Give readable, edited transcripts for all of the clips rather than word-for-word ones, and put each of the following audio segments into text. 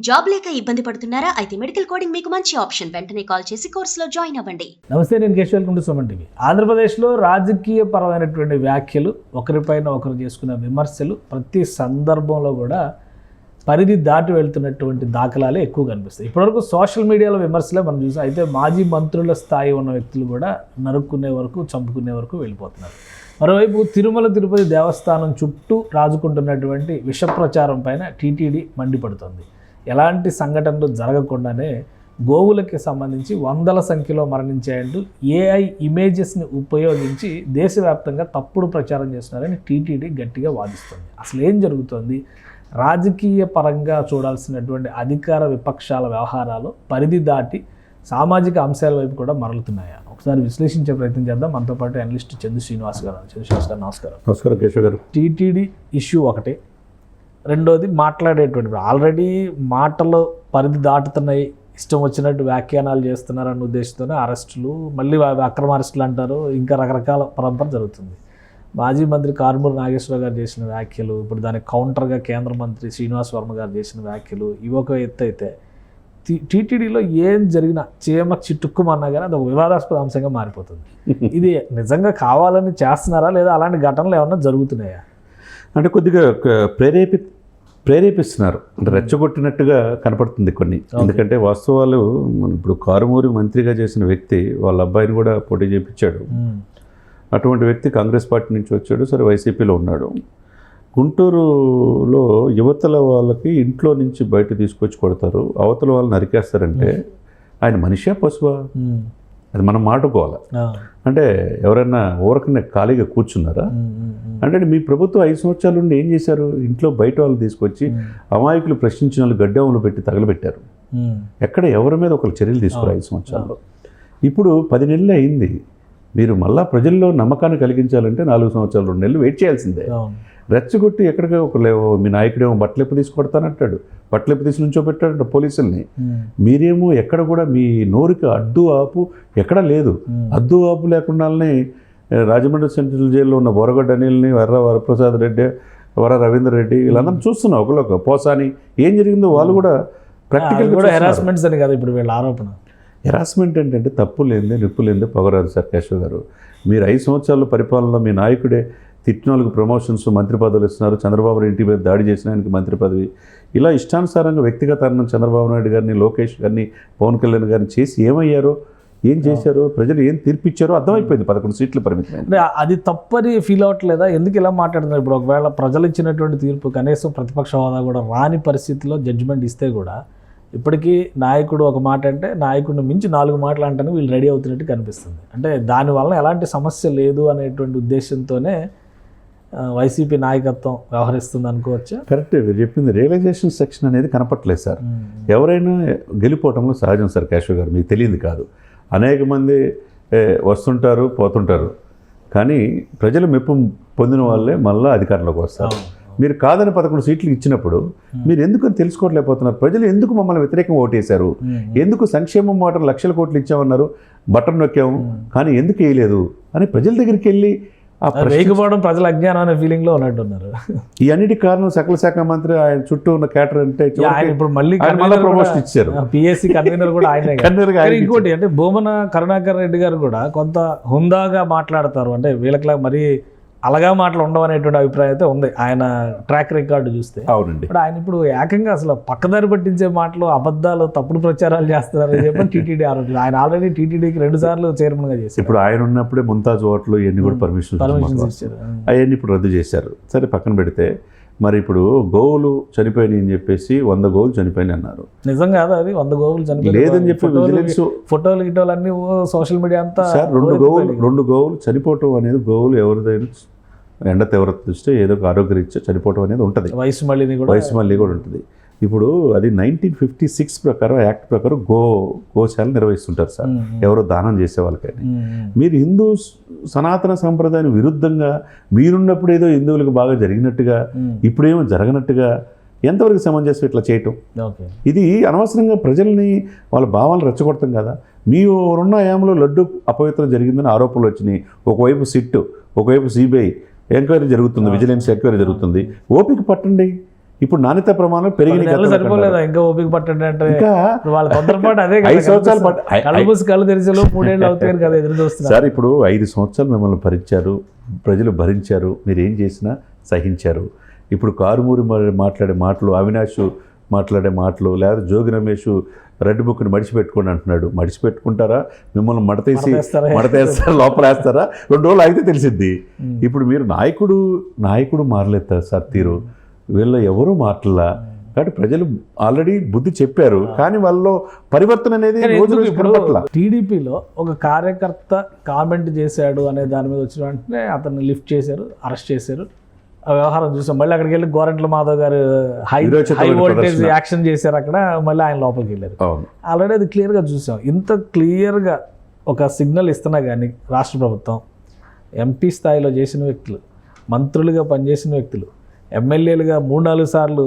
Job లేక ఇబ్బంది పడుతున్నారా? అయితే మెడికల్ కోడింగ్ మీకు మంచి ఆప్షన్. వెంటనే కాల్ చేసి కోర్సులో జాయిన్ అవ్వండి. నమస్తే, నేను Keshav. Welcome to Suman TV. ఆంధ్రప్రదేశ్లో రాజకీయ పరమైనటువంటి వ్యాఖ్యలు, ఒకరిపైన ఒకరు చేసుకున్న విమర్శలు ప్రతి సందర్భంలో కూడా పరిధి దాటి వెళ్తున్నటువంటి దాఖలాలే ఎక్కువ కనిపిస్తాయి. ఇప్పటివరకు సోషల్ మీడియాలో విమర్శలే మనం చూసాం. అయితే మాజీ మంత్రుల స్థాయి ఉన్న వ్యక్తులు కూడా నరుక్కునే వరకు, చంపుకునే వరకు వెళ్ళిపోతున్నారు. మరోవైపు తిరుమల తిరుపతి దేవస్థానం చుట్టూ రాజుకుంటున్నటువంటి విష ప్రచారం పైన టీటీడీ మండిపడుతుంది. ఎలాంటి సంఘటనలు జరగకుండానే గోవులకి సంబంధించి వందల సంఖ్యలో మరణించాయంటూ ఏఐ ఇమేజెస్ని ఉపయోగించి దేశవ్యాప్తంగా తప్పుడు ప్రచారం చేస్తున్నారని టీటీడీ గట్టిగా వాదిస్తుంది. అసలు ఏం జరుగుతుంది? రాజకీయ పరంగా చూడాల్సినటువంటి అధికార విపక్షాల వ్యవహారాలు పరిధి దాటి సామాజిక అంశాల వైపు కూడా మరలుతున్నాయా? ఒకసారి విశ్లేషించే ప్రయత్నం చేద్దాం. మనతో పాటు అనలిస్ట్ చందు శ్రీనివాస్ గారు. నమస్కారం. నమస్కారం కేశవ్ గారు. టీటీడీ ఇష్యూ ఒకటే, రెండోది మాట్లాడేటువంటి ఆల్రెడీ మాటలు పరిధి దాటుతున్నాయి, ఇష్టం వచ్చినట్టు వ్యాఖ్యానాలు చేస్తున్నారన్న ఉద్దేశంతోనే అరెస్టులు, మళ్ళీ అక్రమ అరెస్టులు అంటారు, ఇంకా రకరకాల పరంపర జరుగుతుంది. మాజీ మంత్రి కారుమూరి నాగేశ్వరరావు గారు చేసిన వ్యాఖ్యలు, ఇప్పుడు దానికి కౌంటర్గా కేంద్ర మంత్రి శ్రీనివాస్ వర్మ గారు చేసిన వ్యాఖ్యలు, ఇవి ఒక ఎత్తు అయితే టీటీడీలో ఏం జరిగినా చీమ చిట్టుక్కుమన్నా కానీ అది ఒక వివాదాస్పద అంశంగా మారిపోతుంది. ఇది నిజంగా కావాలని చేస్తున్నారా, లేదా అలాంటి ఘటనలు ఏమన్నా జరుగుతున్నాయా? అంటే కొద్దిగా ప్రేరేపిస్తున్నారు, అంటే రెచ్చగొట్టినట్టుగా కనపడుతుంది కొన్ని. ఎందుకంటే వాస్తవాలు, ఇప్పుడు కారుమూరి మంత్రిగా చేసిన వ్యక్తి వాళ్ళ అబ్బాయిని కూడా పోటీ చేయించాడు. అటువంటి వ్యక్తి కాంగ్రెస్ పార్టీ నుంచి వచ్చాడు, సరే వైసీపీలో ఉన్నాడు. గుంటూరులో యువతల వాళ్ళకి ఇంట్లో నుంచి బయట తీసుకొచ్చి కొడతారు, అవతల వాళ్ళు నరికేస్తారంటే ఆయన మనిషా పశువా? అది మనం మాట్లాడుకోవాలి. అంటే ఎవరైనా ఊరకనే ఖాళీగా కూర్చున్నారా? అంటే మీ ప్రభుత్వం 5 సంవత్సరాల నుండి ఏం చేశారు? ఇంట్లో బయట వాళ్ళు తీసుకొచ్చి అమాయకులు ప్రశ్నించిన వాళ్ళు గడ్డములు పెట్టి తగలబెట్టారు. ఎక్కడ ఎవరి మీద ఒకరు చర్యలు తీసుకున్నారు 5 సంవత్సరాల్లో? ఇప్పుడు 10 నెలలు అయింది. మీరు మళ్ళా ప్రజల్లో నమ్మకాన్ని కలిగించాలంటే 4 సంవత్సరాలు 2 నెలలు వెయిట్ చేయాల్సిందే. రెచ్చగొట్టి ఎక్కడికి ఒక మీ నాయకుడేమో బట్టలెప్పు తీసి కొడతానంటాడు, బట్టలెప్పు తీసి నుంచో పెట్టాడంట పోలీసుల్ని. మీరేమో ఎక్కడ కూడా మీ నోరుకి అడ్డు ఆపు ఎక్కడా లేదు. అడ్డు ఆపు లేకుండానే రాజమండ్రి సెంట్రల్ జైల్లో ఉన్న బోరగడ్డ అనిల్ని, వరప్రసాద్ రెడ్డి, రవీందర్ రెడ్డి వీళ్ళందరూ చూస్తున్నాం. ఒకళ్ళొక పోసాని ఏం జరిగిందో వాళ్ళు కూడా ప్రాక్టికల్ కూడా హెరాస్మెంట్స్ అని కదా ఇప్పుడు వీళ్ళ ఆరోపణ. హెరాస్మెంట్ ఏంటంటే తప్పు లేనిదే నిప్పు లేనిదే పొగరాదు సార్ కేశవ్ గారు. మీరు 5 సంవత్సరాల పరిపాలనలో మీ నాయకుడే తిట్టిన వాళ్ళకి ప్రమోషన్స్, మంత్రి పదవులు ఇస్తున్నారు. చంద్రబాబు ఇంటి మీద దాడి చేసిన ఆయనకి మంత్రి పదవి, ఇలా ఇష్టానుసారంగా వ్యక్తిగత చంద్రబాబు నాయుడు గారిని, లోకేష్ గారిని, పవన్ కళ్యాణ్ గారిని చేసి ఏమయ్యారో, ఏం చేశారో, ప్రజలు ఏం తీర్పిచ్చారో అర్థమైపోయింది. 11 సీట్లు పరిమితమైంది. అది తప్పని ఫీల్ అవ్వట్లేదా? ఎందుకు ఇలా మాట్లాడుతున్నారు? ఇప్పుడు ఒకవేళ ప్రజలు ఇచ్చినటువంటి తీర్పు కనీసం ప్రతిపక్ష హోదా కూడా రాని పరిస్థితిలో జడ్జిమెంట్ ఇస్తే కూడా ఇప్పటికీ నాయకుడు ఒక మాట అంటే నాయకుడిని మించి 4 మాటలు అంటాను వీళ్ళు రెడీ అవుతున్నట్టు కనిపిస్తుంది. అంటే దానివల్ల ఎలాంటి సమస్య లేదు అనేటువంటి ఉద్దేశంతోనే వైసీపీ నాయకత్వం వ్యవహరిస్తుంది అనుకోవచ్చా? కరెక్ట్, మీరు చెప్పింది. రియలైజేషన్ సెక్షన్ అనేది కనపట్లేదు సార్. ఎవరైనా గెలిపోవటంలో సహజం సార్ కేశవ్ గారు, మీకు తెలియదు కాదు. అనేక మంది వస్తుంటారు, పోతుంటారు, కానీ ప్రజలు మెప్పు పొందిన వాళ్ళే మళ్ళీ అధికారంలోకి వస్తారు. మీరు కాదని 11 సీట్లు ఇచ్చినప్పుడు మీరు ఎందుకు తెలుసుకోవట్లేకపోతున్నారు? ప్రజలు ఎందుకు మమ్మల్ని వ్యతిరేకంగా ఓటేశారు? ఎందుకు సంక్షేమం మాట లక్షల కోట్లు ఇచ్చామన్నారు, బటన్ నొక్కాము, కానీ ఎందుకు వేయలేదు అని ప్రజల దగ్గరికి వెళ్ళి వేయకపోవడం ప్రజల అజ్ఞానం అనే ఫీలింగ్లో ఉన్నట్టున్నారు. ఈ అన్నిటి కారణం సకల శాఖ మంత్రి, ఆయన చుట్టూ ఉన్న క్యాటర్ అంటే ఇప్పుడు మళ్ళీ ప్రమోషన్ ఇచ్చారు. పిఎస్సి కన్వీనర్ కూడా ఆయన. ఇంకోటి అంటే భూమన కరుణాకర్ రెడ్డి గారు కూడా కొంత హుందాగా మాట్లాడతారు. అంటే వీళ్ళకి మరి అలాగా మాటలు ఉండవు అనేటువంటి అభిప్రాయం అయితే ఉంది ఆయన ట్రాక్ రికార్డు చూస్తే. అవునండి. ఇప్పుడు ఆయన ఇప్పుడు ఏకంగా అసలు పక్కదారి పట్టించే మాటలు, అబద్ధాలు, తప్పుడు ప్రచారాలు చేస్తున్నారని చెప్పి టీటీడీ ఆరోపణ. ఆయన ఆల్రెడీ టీటీడీకి 2 సార్లు చైర్మన్గా చేశారు. ఇప్పుడు ఆయన ఉన్నప్పుడే ముంతాజ్ హోటల్ ఇవన్నీ కూడా పర్మిషన్ ఇచ్చారు. అవన్నీ ఇప్పుడు రద్దు చేశారు. సరే పక్కన పెడితే, మరి ఇప్పుడు గోవులు చనిపోయినాయి అని చెప్పేసి 100 గోవులు చనిపోయినాయి అన్నారు. నిజం కాదు అది? 100 గోవులు చనిపోయి లేదని చెప్పి విజిలెన్స్ ఫోటోలు గిటోలు అన్ని సోషల్ మీడియా అంతా. సార్ 2 గోవులు చనిపోవటం అనేది, గోవులు ఎవరిదైనా ఎండ తీవ్రత దృష్టి ఏదో ఒక ఆరోగ్యరీత్యా చనిపోవటం అనేది ఉంటుంది. వయసు మళ్ళీ కూడా ఉంటుంది. ఇప్పుడు అది 1956 ప్రకారం, యాక్ట్ ప్రకారం గోశాలను నిర్వహిస్తుంటారు సార్, ఎవరో దానం చేసే వాళ్ళకని. మీరు హిందూ సనాతన సంప్రదాయానికి విరుద్ధంగా మీరున్నప్పుడు ఏదో హిందువులకు బాగా జరిగినట్టుగా, ఇప్పుడేమో జరగనట్టుగా ఎంతవరకు సమంజసం ఇట్లా చేయటం? ఇది అనవసరంగా ప్రజల్ని వాళ్ళ భావాలు రెచ్చగొడతాం కదా. మీ ఉన్న హయాంలో లడ్డు అపవిత్రం జరిగిందని ఆరోపణలు వచ్చినాయి. ఒకవైపు సిట్, ఒకవైపు సిబిఐ ఎంక్వైరీ జరుగుతుంది, విజిలెన్స్ ఎంక్వైరీ జరుగుతుంది. ఓపిక పట్టండి. ఇప్పుడు నాణ్యత ప్రమాణం పెరిగిన నెలలు సరిపోలేదా ఇంకా ఓపిక పట్టండి అంటే ఇంకా వాళ్ళ తొందరపాటు అదే 5 సంవత్సరాలు కళ్ళు మూసి కళ్ళు తెరిచేలో 3 ఏళ్ళు అవుతాయి కదా ఎదురు చూస్తున్నారు. సార్ ఇప్పుడు 5 సంవత్సరాలు మిమ్మల్ని భరించారు, ప్రజలు భరించారు, మీరు ఏం చేసినా సహించారు. ఇప్పుడు కారుమూరి మాట్లాడే మాటలు, అవినాష్ మాట్లాడే మాటలు, లేదా జోగి రమేష్ రెడ్ బుక్ని మడిచిపెట్టుకోండి అంటున్నాడు. మడిచిపెట్టుకుంటారా, మిమ్మల్ని మడతేస్తారు, లోపల వేస్తారా, 2 రోజులు అయితే తెలిసిద్ది. ఇప్పుడు మీరు నాయకుడు మారలేదు సార్ తీరు, వీళ్ళ ఎవరూ మాటలా. కాబట్టి ప్రజలు ఆల్రెడీ బుద్ధి చెప్పారు, కానీ వాళ్ళలో పరివర్తన అనేది ఇప్పుడు టీడీపీలో ఒక కార్యకర్త కామెంట్ చేశాడు అనే దాని మీద వచ్చిన వెంటనే అతన్ని లిఫ్ట్ చేశారు, అరెస్ట్ చేశారు. ఆ వ్యవహారం చూసాం. మళ్ళీ అక్కడికి వెళ్ళి గోరంట్ల మాధవ్ గారు హై వోల్టేజ్ యాక్షన్ చేశారు అక్కడ, మళ్ళీ ఆయన లోపలికి వెళ్ళారు. ఆల్రెడీ అది క్లియర్గా చూసాం. ఇంత క్లియర్గా ఒక సిగ్నల్ ఇస్తున్నా కానీ రాష్ట్ర ప్రభుత్వం ఎంపీ స్థాయిలో చేసిన వ్యక్తులు, మంత్రులుగా పనిచేసిన వ్యక్తులు, ఎమ్మెల్యేలుగా 3-4 సార్లు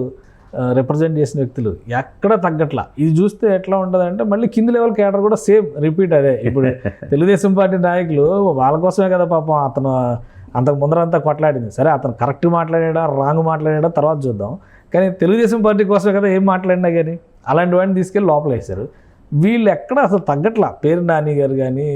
రిప్రజెంట్ చేసిన వ్యక్తులు ఎక్కడ తగ్గట్లా. ఇది చూస్తే ఎట్లా ఉంటుంది అంటే మళ్ళీ కింది లెవెల్ క్యాడర్ కూడా సేమ్ రిపీట్ అదే. ఇప్పుడు తెలుగుదేశం పార్టీ నాయకులు వాళ్ళ కోసమే కదా పాపం అతను అంతకు ముందరంతా కొట్లాడింది. సరే అతను కరెక్ట్ మాట్లాడా రాంగ్ మాట్లాడా తర్వాత చూద్దాం, కానీ తెలుగుదేశం పార్టీ కోసమే కదా ఏం మాట్లాడినా కానీ అలాంటి వాడిని తీసుకెళ్ళి లోపల వేశారు. వీళ్ళు ఎక్కడ అసలు తగ్గట్లా. పేరు నాని గారు కానీ,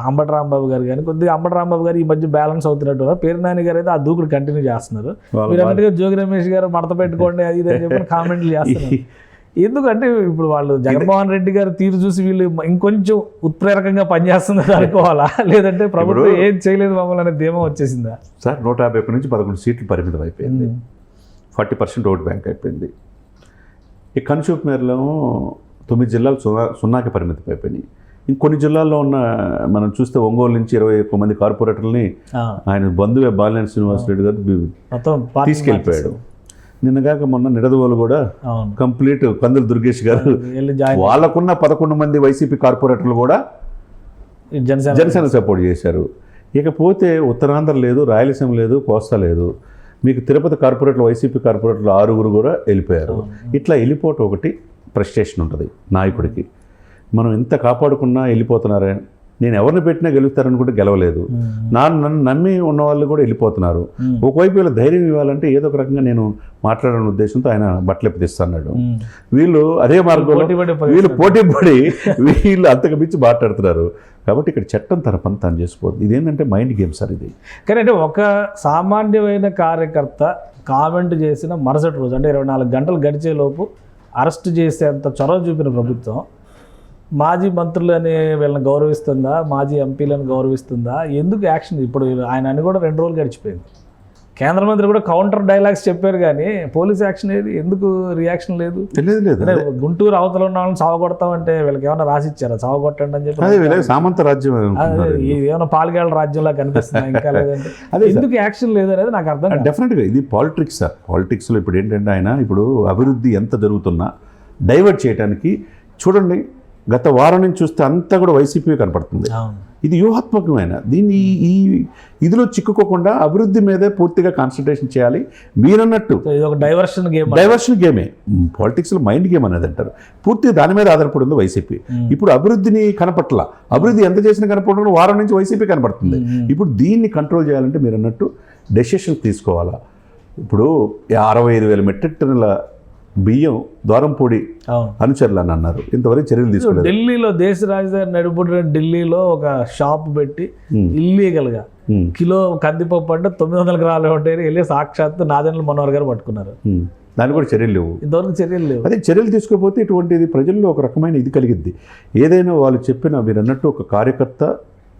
అంబటి రాంబాబు గారు కానీ, కొద్దిగా అంబటి రాంబాబు గారు ఈ మధ్య బ్యాలెన్స్ అవుతున్నట్టు, పేరు నాని గారు అయితే ఆ దూకుడు కంటిన్యూ చేస్తున్నారు. మీరు అన్నట్టుగా జోగి రమేష్ గారు మడత పెట్టుకోండి అది ఇది అని చెప్పి కామెంట్లు చేస్తున్నారు. ఎందుకంటే ఇప్పుడు వాళ్ళు జగన్మోహన్ రెడ్డి గారు తీరు చూసి వీళ్ళు ఇంకొంచెం ఉత్ప్రేరకంగా పనిచేస్తున్నారు అనుకోవాలా, లేదంటే ప్రభుత్వం ఏం చేయలేదు మమ్మల్ని అనే ధీమా వచ్చేసిందా? సార్ 151 నుంచి 11 సీట్లు పరిమితం అయిపోయింది. 40% ఓట్ బ్యాంక్ అయిపోయింది. ఈ కన్సూప్ మేరలో 9 జిల్లాలు 0కి పరిమితం అయిపోయినాయి. ఇంకొన్ని జిల్లాల్లో ఉన్న మనం చూస్తే ఒంగోలు నుంచి 21 మంది కార్పొరేటర్లని ఆయన బంధువే బాలినేని శ్రీనివాసరెడ్డి గారు తీసుకెళ్ళిపోయాడు. నిన్నగాక మొన్న నిడదవోలు కూడా కంప్లీట్ కందుల దుర్గేష్ గారు వాళ్ళకున్న 11 మంది వైసీపీ కార్పొరేటర్లు కూడా జనసేన సపోర్ట్ చేశారు. ఇకపోతే ఉత్తరాంధ్ర లేదు, రాయలసీమ లేదు, కోస్తా లేదు. మీకు తిరుపతి కార్పొరేటర్లు, వైసీపీ కార్పొరేటర్లు 6 కూడా వెళ్ళిపోయారు. ఇట్లా వెళ్ళిపోవటం ఒకటి ఫ్రస్ట్రేషన్ ఉంటుంది నాయకుడికి. మనం ఎంత కాపాడుకున్నా వెళ్ళిపోతున్నారే, నేను ఎవరిని పెట్టినా గెలుస్తారనుకుంటే గెలవలేదు, నన్ను నమ్మి ఉన్న వాళ్ళు కూడా వెళ్ళిపోతున్నారు. ఒకవైపు వీళ్ళ ధైర్యం ఇవ్వాలంటే ఏదో ఒక రకంగా నేను మాట్లాడాలనే ఉద్దేశంతో ఆయన బట్టలు తీస్తున్నాడు. వీళ్ళు అదే మార్గంలో వీళ్ళు పోటీ పడి వీళ్ళు అంతకు మించి మాట్లాడుతున్నారు. కాబట్టి ఇక్కడ చట్టం తన పని తను చేసుకోవద్దు. ఇదేంటంటే మైండ్ గేమ్ సార్ ఇది. కానీ అంటే ఒక సామాన్యమైన కార్యకర్త కామెంట్ చేసిన మరుసటి రోజు అంటే 24 గంటలు గడిచేలోపు అరెస్ట్ చేసేంత చొరవ చూపిన ప్రభుత్వం మాజీ మంత్రులు అని వీళ్ళని గౌరవిస్తుందా, మాజీ ఎంపీలను గౌరవిస్తుందా? ఎందుకు యాక్షన్? ఇప్పుడు ఆయన అని కూడా 2 రోజులు గడిచిపోయింది. కేంద్ర మంత్రి కూడా కౌంటర్ డైలాగ్స్ చెప్పారు, కానీ పోలీస్ యాక్షన్ ఏది? ఎందుకు రియాక్షన్ లేదు? అంటే గుంటూరు అవతల ఉన్న వాళ్ళని సావగొడతామంటే వీళ్ళకి ఏమైనా రాసిచ్చారా సావగొట్టండి అని చెప్పి? సామంత రాజ్యం ఏమైనా పాల్గేళ్ల రాజ్యంలా కనిపిస్తుంది ఇంకా లేదంటే ఎందుకు యాక్షన్ లేదు అనేది నాకు అర్థం కాదు. డెఫినెట్గా ఇది పాలిటిక్స్ సార్. పాలిటిక్స్లో ఇప్పుడు ఏంటంటే ఆయన ఇప్పుడు అభివృద్ధి ఎంత జరుగుతున్నా డైవర్ట్ చేయడానికి చూడండి, గత వారం నుంచి చూస్తే అంతా కూడా వైసీపీ కనపడుతుంది. ఇది వ్యూహాత్మకమైన దీన్ని ఈ ఇదిలో చిక్కుకోకుండా అభివృద్ధి మీదే పూర్తిగా కాన్సన్ట్రేషన్ చేయాలి. మీరన్నట్టు ఇది ఒక డైవర్షన్ గేమే. పాలిటిక్స్లో మైండ్ గేమ్ అనేది అంటారు. పూర్తిగా దాని మీద ఆధారపడి ఉంది వైసీపీ. ఇప్పుడు అభివృద్ధిని కనపట్ల, అభివృద్ధి ఎంత చేసినా కనపడకుండా వారం నుంచి వైసీపీ కనపడుతుంది. ఇప్పుడు దీన్ని కంట్రోల్ చేయాలంటే మీరు అన్నట్టు డెసిషన్ తీసుకోవాలా. ఇప్పుడు 65,000 మెట్రిక్ టన్నుల బియ్యం ద్వారంపూడి అనుచరులు అని అన్నారు. ఇంతవరకు చర్యలు తీసుకోలేదు. ఢిల్లీలో దేశ రాజధాని నడుపుతున్న ఢిల్లీలో ఒక షాప్ పెట్టి ఇల్లీగల్గా కిలో కందిపప్పు అంటే 900 గ్రాములు ఉంటాయి వెళ్ళి సాక్షాత్తు నాదెండ్ల మనోహర్ గారు పట్టుకున్నారు. దానికి కూడా చర్యలు లేవు. ఇంతవరకు చర్యలు లేవు. అదే చర్యలు తీసుకోకపోతే ఇటువంటిది ప్రజల్లో ఒక రకమైన ఇది కలిగిద్ది. ఏదైనా వాళ్ళు చెప్పిన మీరు అన్నట్టు ఒక కార్యకర్త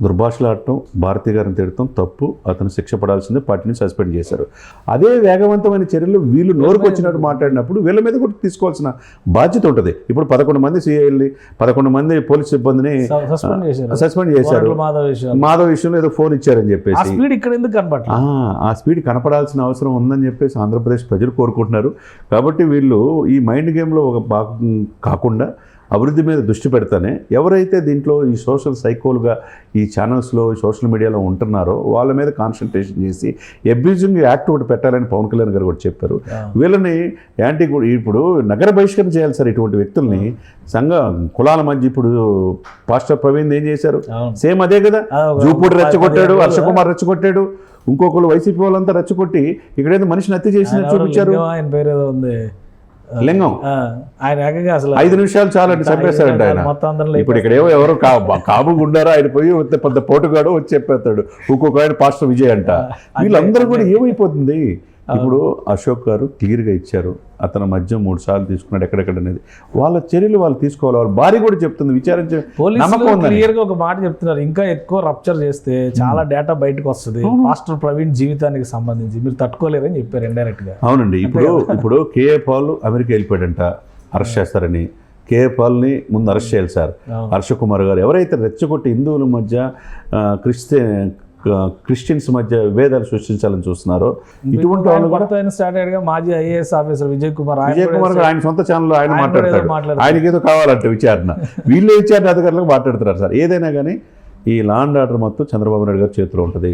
దుర్భాషలాడటం, భారతి గారిని తిడటం తప్పు, అతను శిక్ష పడాల్సిందే, పార్టీని సస్పెండ్ చేశారు. అదే వేగవంతమైన చర్యలు వీళ్ళు నోరుకు వచ్చినట్టు మాట్లాడినప్పుడు వీళ్ళ మీద కూడా తీసుకోవాల్సిన బాధ్యత ఉంటుంది. ఇప్పుడు 11 మంది సిఐల్ని 11 మంది పోలీస్ సిబ్బందిని సస్పెండ్ చేశారు. మాధవ్ విషయంలో ఏదో ఫోన్ ఇచ్చారని చెప్పేసి ఆ స్పీడ్ కనపడాల్సిన అవసరం ఉందని చెప్పేసి ఆంధ్రప్రదేశ్ ప్రజలు కోరుకుంటున్నారు. కాబట్టి వీళ్ళు ఈ మైండ్ గేమ్లో ఒక భాగం కాకుండా అభివృద్ధి మీద దృష్టి పెడతానే ఎవరైతే దీంట్లో ఈ సోషల్ సైకోలుగా ఈ ఛానల్స్లో సోషల్ మీడియాలో ఉంటున్నారో వాళ్ళ మీద కాన్సన్ట్రేషన్ చేసి అబ్యూజింగ్ యాక్ట్ ఒకటి పెట్టాలని పవన్ కళ్యాణ్ గారు కూడా చెప్పారు. వీళ్ళని ఇప్పుడు నగర బహిష్కరణ చేయాలి సార్ ఇటువంటి వ్యక్తుల్ని. కులాల మధ్య ఇప్పుడు పాస్టర్ ప్రవీణ్ ఏం చేశారు, సేమ్ అదే కదా. జూపూడి రెచ్చగొట్టాడు, హర్షకుమార్ రెచ్చగొట్టాడు, ఇంకొకరు వైసీపీ వాళ్ళంతా రెచ్చగొట్టి ఇక్కడేదో మనిషిని హత్య చేసి చూపించారు. ఆయన పేరు ఏదో ఉంది, లింగం. ఆయన ఏకంగా అసలు 5 నిమిషాలు చాలంటే చంపేస్తాడంట ఆయన. ఇప్పుడు ఇక్కడ ఎవరు కాముగా ఉండారో ఆయన పోయి పెద్ద పోటుగాడు వచ్చి చెప్పేస్తాడు. ఇంకొక ఆయన పాస్టర్ విజయ్ అంట. వీళ్ళందరూ కూడా ఏమైపోతుంది ఇప్పుడు అశోక్ గారు క్లియర్గా ఇచ్చారు, అతని మధ్య 3 సార్లు తీసుకున్నాడు ఎక్కడెక్కడ అనేది. వాళ్ళ చర్యలు వాళ్ళు తీసుకోవాలి. వాళ్ళ భార్య కూడా చెప్తుంది విచారించే పోలీసులు క్లియర్గా ఒక మాట చెప్తున్నారు, ఇంకా ఎక్కువ రప్చర్ చేస్తే చాలా డేటా బయటకు వస్తుంది మాస్టర్ ప్రవీణ్ జీవితానికి సంబంధించి, మీరు తట్టుకోలేరని చెప్పారు ఇండైరెక్ట్ గా. అవునండి. ఇప్పుడు కేఏ పాల్ అమెరికా వెళ్ళిపోయాడంట, అరెస్ట్ చేస్తారని. కేఏ పాల్ని ముందు అరెస్ట్ చేయాలి సార్. హర్షకుమార్ గారు ఎవరైతే రెచ్చగొట్టి హిందువుల మధ్య క్రిస్టియన్స్ మధ్య విభేదాలు సృష్టించాలని చూస్తున్నారో ఇటువంటి వాళ్ళు కూడా మాజీ ఐఏఎస్ ఆఫీసర్ విజయ్ కుమార్ గారు ఆయన సొంత ఛానల్లో ఆయన మాట్లాడతాడు. ఆయనకి ఏదో కావాలంటే విచారణ, వీళ్ళే విచారణ అధికారులకు మాట్లాడుతున్నారు సార్. ఏదైనా కానీ ఈ లా అండ్ ఆర్డర్ మొత్తం చంద్రబాబు నాయుడు గారి చేతిలో ఉంటుంది.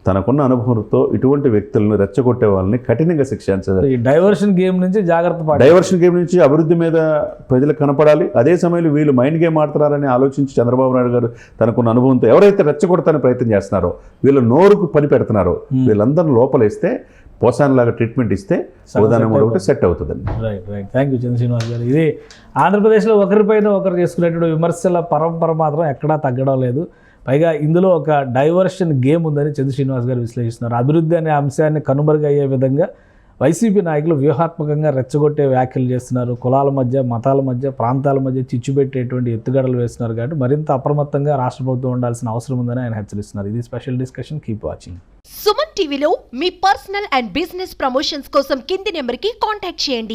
తనకున్న అనుభవంతో ఇటువంటి వ్యక్తులను రెచ్చగొట్టే వాళ్ళని కఠినంగా శిక్షించాలి. డైవర్షన్ గేమ్ నుంచి జాగ్రత్త, డైవర్షన్ గేమ్ నుంచి అభివృద్ధి మీద ప్రజలకు కనపడాలి. అదే సమయంలో వీళ్ళు మైండ్ గేమ్ ఆడుతున్నారని ఆలోచించి చంద్రబాబు నాయుడు గారు తనకున్న అనుభవంతో ఎవరైతే రెచ్చగొడతానికి ప్రయత్నం చేస్తున్నారో, వీళ్ళు నోరుకు పని పెడుతున్నారో, వీళ్ళందరినీ లోపలేస్తే పోసాన్లాగా ట్రీట్మెంట్ ఇస్తే ఉదాహరణ ఒకటి సెట్ అవుతుందండి. రైట్ రైట్ థ్యాంక్ యూ చంద్ర శ్రీనివాస్ గారు. ఇది ఆంధ్రప్రదేశ్లో ఒకరిపైన ఒకరు చేసుకునేటువంటి విమర్శల పరంపర మాత్రం ఎక్కడా తగ్గడం లేదు. పైగా ఇందులో ఒక డైవర్షన్ గేమ్ ఉందని చంద్ర శ్రీనివాస్ గారు విశ్లేషిస్తున్నారు. అభివృద్ధి అనే అంశాన్ని కనుమరుగయ్యే విధంగా వైసీపీ నాయకులు వ్యూహాత్మకంగా రెచ్చగొట్టే వ్యాఖ్యలు చేస్తున్నారు. కులాల మధ్య, మతాల మధ్య, ప్రాంతాల మధ్య చిచ్చుపెట్టేటువంటి ఎత్తుగడలు వేస్తున్నారు. కాబట్టి మరింత అప్రమత్తంగా రాష్ట్ర ప్రభుత్వం ఉండాల్సిన అవసరం ఉందని ఆయన హెచ్చరిస్తున్నారు. ఇది special discussion. Keep watching. Suman టీవీలో మీ పర్సనల్ అండ్ బిజినెస్ ప్రమోషన్స్ కోసం కింది నెంబర్కి కాంటాక్ట్ చేయండి.